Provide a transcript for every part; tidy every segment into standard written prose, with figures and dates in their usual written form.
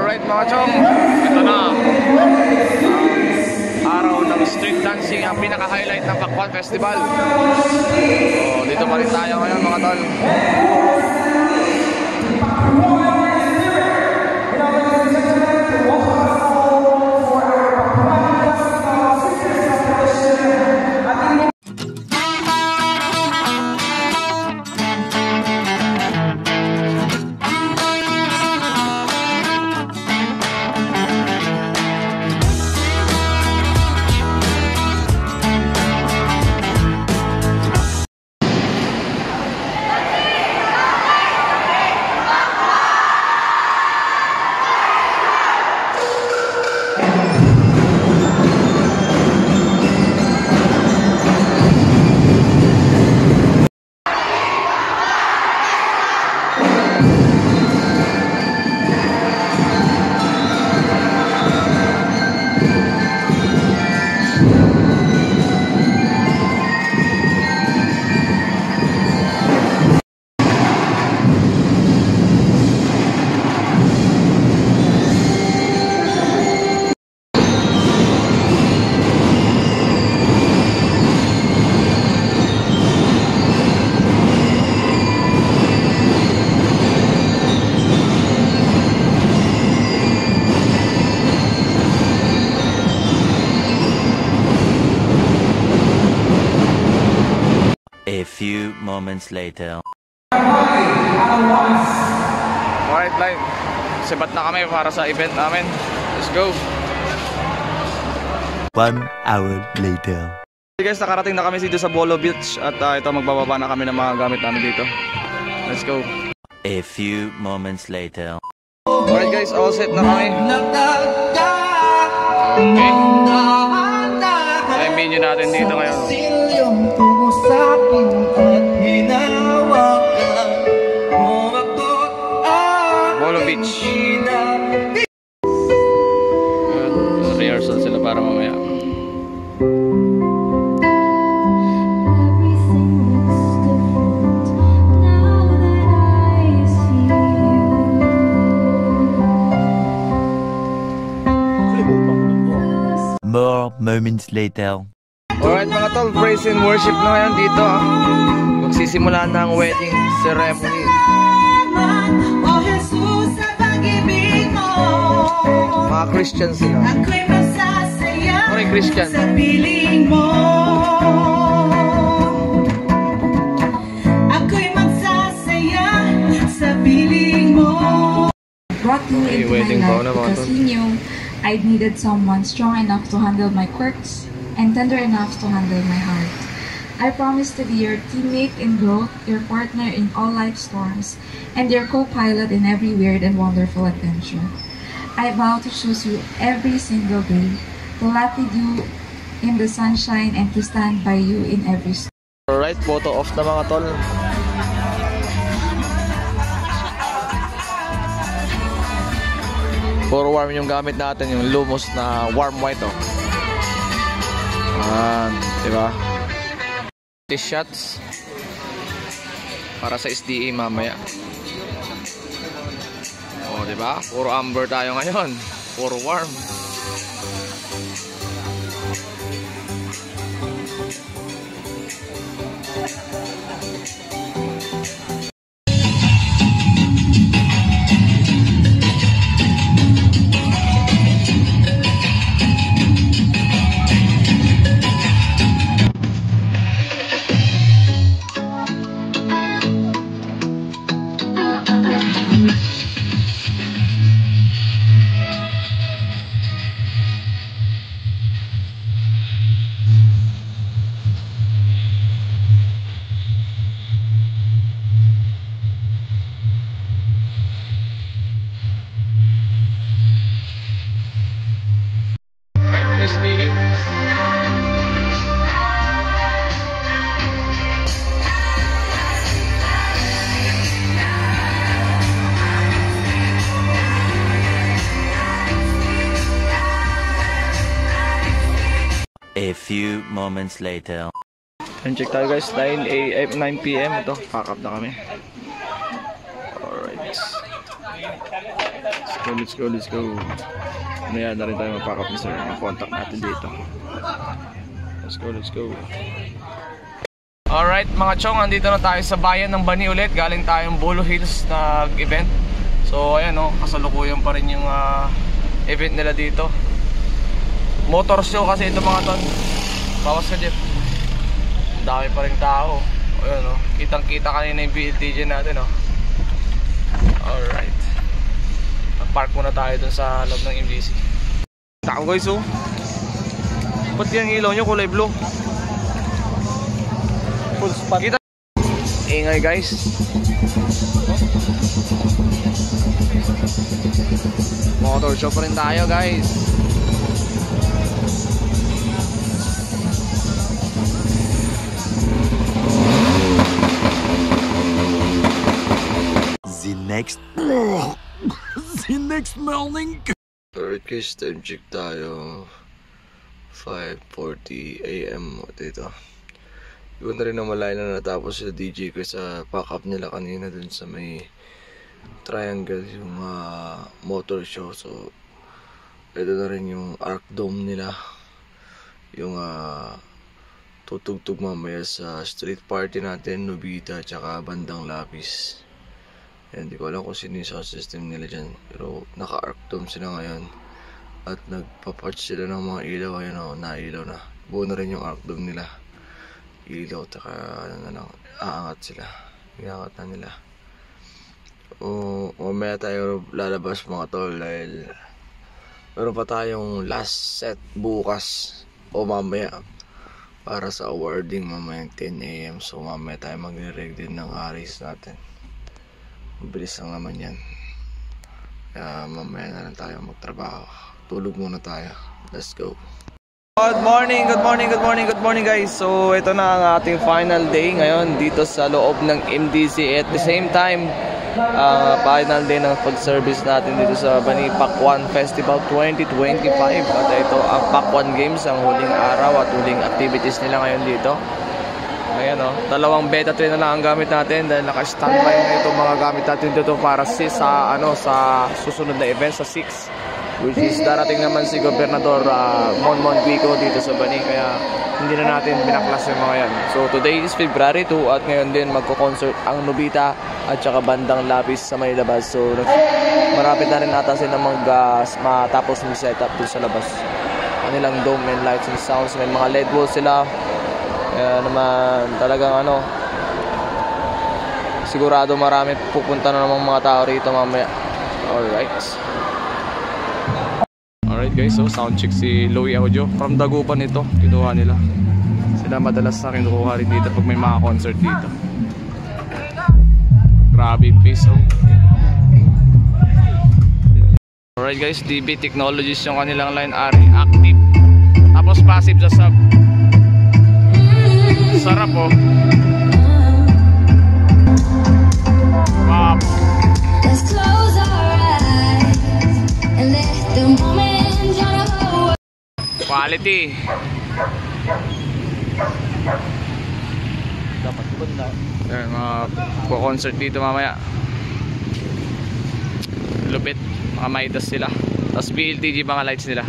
Alright mga chong, ito na araw ng street dancing, ang pinaka-highlight ng Pakwan Festival. So, dito pa rin tayo ngayon mga tol. A few moments later. Alright live, sibat na kami para sa event namin. Let's go. 1 hour later. Hey guys, nakarating na kami dito sa Bolo Beach. At ito, magbababa na kami ng mga gamit namin dito. Let's go. A few moments later. Alright guys, all set na kami. Okay. Ito yung menu natin dito ngayon. Bolo Beach. Rehearsal sila para mamaya. More moments later. Alright mga tol, praise and worship na ngayon dito. Magsisimula na ang wedding ceremony. Mga Christians sila. Ano yung Christian? Brought you into my life because he knew I needed someone strong enough to handle my quirks and tender enough to handle my heart. I promise to be your teammate in growth, your partner in all life storms, and your co-pilot in every weird and wonderful adventure. I vow to choose you every single day, to laugh with you in the sunshine and to stand by you in every storm. Alright, photo off na mga tol. Puro warm yung gamit natin, yung Lumos na warm white oh. Diba? These shots para sa SDA mamaya. Oh, diba? Puro amber tayo ngayon. Puro warm. A few moments later. And check tayo guys, 9 PM ito, pack up na kami. Alright. Let's go. Maya na rin tayo mag-pack up ni sir. Yung contact natin dito. Let's go. Alright mga chong, andito na tayo sa bayan ng Bani ulit. Galing tayong Bolo Hills na event. So ayan o, kasalukuyan pa rin yung event nila dito. Motor show kasi ito mga ton. Bawas ka Jeff. Dami pa rin tao. Ayan o, kitang kita kanina yung VLTJ natin o. Alright, park muna tayo dun sa loob ng MDC. Tao guys oh. Ba't yung ilaw nyo kulay blue? Full spot. Kita. Ingay guys. Motor show pa rin tayo guys. The next morning. Alright guys, time check tayo. 5:40 AM dito. Iwan na rin na malay na natapos sa DJ ko sa pack up nila kanina dun sa may triangle yung motor show. So ito na rin yung Arc Dome nila, yung tutugtog mamaya sa street party natin, Nobita tsaka Bandang Lapis. Hindi ko alam kung sino yung sound system nila dyan, pero naka-arc dome sila ngayon at nagpa-patch sila ng mga ilaw. Ayun o, nailaw na. Buo na rin yung arc dome nila, ilaw, taka ano na lang, aangat sila, iaangat na nila. Mamaya tayo lalabas mga tol dahil meron pa tayong last set bukas o mamaya para sa awarding mamaya 10 AM. So mamaya tayo magre-reg din ng aris natin. Bilis lang naman yan. Kaya mamaya na lang tayo magtrabaho. Tulog muna tayo. Let's go. Good morning guys. So ito na ang ating final day ngayon dito sa loob ng MDC. At the same time, final day ng pag-service natin dito sa Bani Pakwan Festival 2025. At ito ang Pakwan Games, ang huling araw at huling activities nila ngayon dito. Ayan o, dalawang beta train na lang ang gamit natin dahil naka-standby na itong mga gamit natin dito para sa susunod na event sa 6, which is darating naman si Gobernador Monmon Quico dito sa Bani, kaya hindi na natin pinaklas yung mga yan. So today is February 2 at ngayon din magko-concert ang Nobita at saka Bandang Lapis sa may labas. So marapit na rin ata sila matapos ng setup dun sa labas. Kanilang dome and lights and sounds, may mga LED walls sila. Kaya naman talagang sigurado marami pupunta na namang mga tao rito mamaya. Alright guys, so sound check si Louie Audio from Dagupan ito, kinuha nila. Sila madalas na kinuha rin dito pag may mga concert dito. Grabe place oh. Alright guys, DB Technologies yung kanilang line RE active. Tapos passive sa sub. Sarap oh. Wow. Quality. Dapat bunda. Ayan, concert dito mamaya. Lupit, mga Midas sila. Tapos VLTG mga lights nila.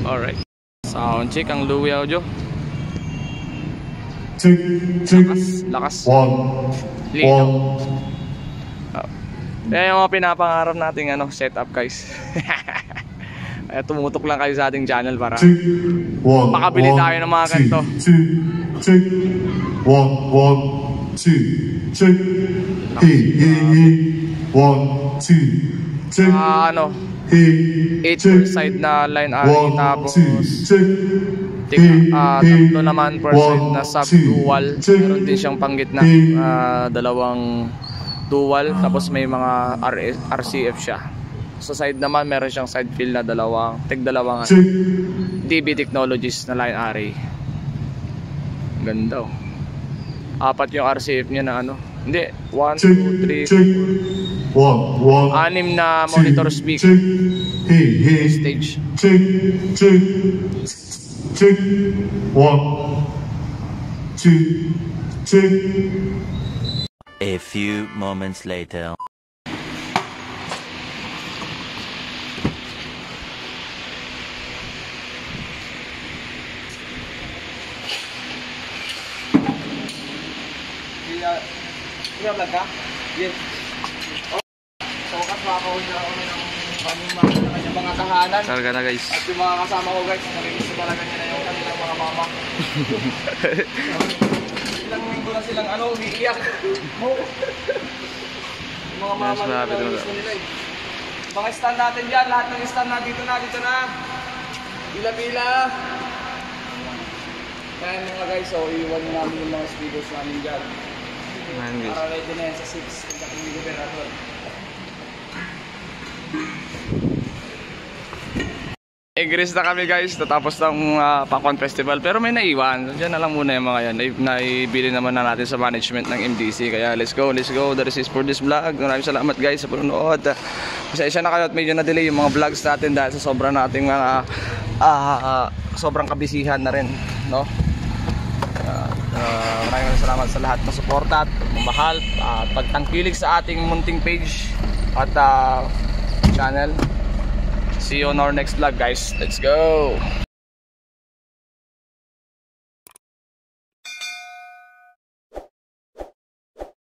Alright. Sound check ang Louie Audio. Lakas. Lino. Yan yung mga pinapangarap nating setup guys. Kaya tumutok lang kayo sa ating channel para makabili tayo ng mga ganito. Eight side na line RE, tapos tatlo naman per side na sub dual. Meron din siyang panggitna, dalawang dual, tapos may mga RCF siya. Sa side naman meron siyang side fill na dalawang DB Technologies na line RE. Ganda oh. Apat yung RCF niya na hindi, 1, 2, 3, 4 6 na monitor speaker stage. Check 1, 2, check. A few moments later. vlog ka? Yes. So, kaswakaw na kami ng kanyang mga tahanan. Karga na guys. At yung mga kasama ko guys, nalimiss na talaga nila yung kanilang mga mama. Ilang linggo na silang umiiyak. Yung mga mama nila, nalimiss na nila eh. Mga stand natin dyan, lahat ng stand na dito na. Pila-pila. Kaya mga guys, so iwan namin yung mga speakers namin dyan. Para ready na yan sa 6 kung dating yung liberator. Igris na kami guys, natapos ng Pakwan Festival pero may naiwan. Diyan na lang muna yung mga yan. Naibili naman na natin sa management ng MDC. Kaya let's go. That is for this vlog. Maraming salamat guys sa panonood. Pasensya na kayo at medyo na-delay yung mga vlogs natin dahil sa sobrang nating mga sobrang kabisihan na rin, no? Maraming salamat sa lahat ng suporta at pagmamahal at pagtangkilik sa ating munting page at channel. See you on our next vlog guys. Let's go!